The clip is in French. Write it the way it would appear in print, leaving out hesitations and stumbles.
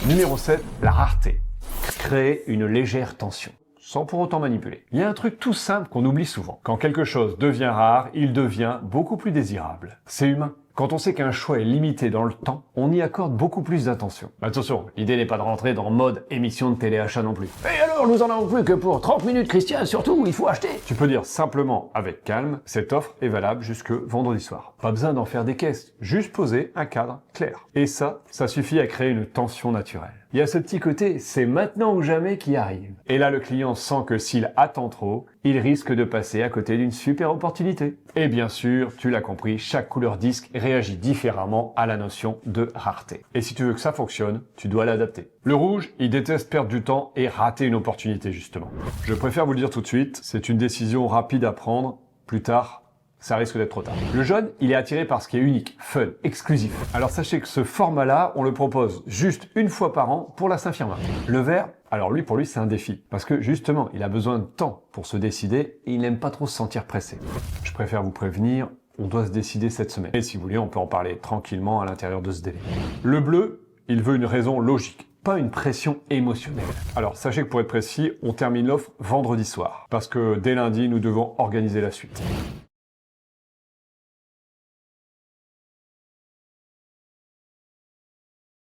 Numéro 7, la rareté. Créer une légère tension, sans pour autant manipuler. Il y a un truc tout simple qu'on oublie souvent. Quand quelque chose devient rare, il devient beaucoup plus désirable. C'est humain. Quand on sait qu'un choix est limité dans le temps, on y accorde beaucoup plus d'attention. Attention, l'idée n'est pas de rentrer dans mode émission de téléachat non plus. Et alors, nous en avons plus que pour 30 minutes, Christian, surtout, il faut acheter. Tu peux dire simplement, avec calme, cette offre est valable jusque vendredi soir. Pas besoin d'en faire des caisses, juste poser un cadre clair. Et ça suffit à créer une tension naturelle. Il y a ce petit côté, c'est maintenant ou jamais qui arrive. Et là, le client sent que s'il attend trop, il risque de passer à côté d'une super opportunité. Et bien sûr, tu l'as compris, chaque couleur disque réagit différemment à la notion de rareté. Et si tu veux que ça fonctionne, tu dois l'adapter. Le rouge, il déteste perdre du temps et rater une opportunité, justement. Je préfère vous le dire tout de suite, c'est une décision rapide à prendre. Plus tard, ça risque d'être trop tard. Le jaune, il est attiré par ce qui est unique, fun, exclusif. Alors sachez que ce format-là, on le propose juste une fois par an pour la Saint-Firmin. Le vert, alors pour lui, c'est un défi. Parce que justement, il a besoin de temps pour se décider et il n'aime pas trop se sentir pressé. Je préfère vous prévenir, on doit se décider cette semaine. Et si vous voulez, on peut en parler tranquillement à l'intérieur de ce délai. Le bleu, il veut une raison logique, pas une pression émotionnelle. Alors sachez que pour être précis, on termine l'offre vendredi soir. Parce que dès lundi, nous devons organiser la suite.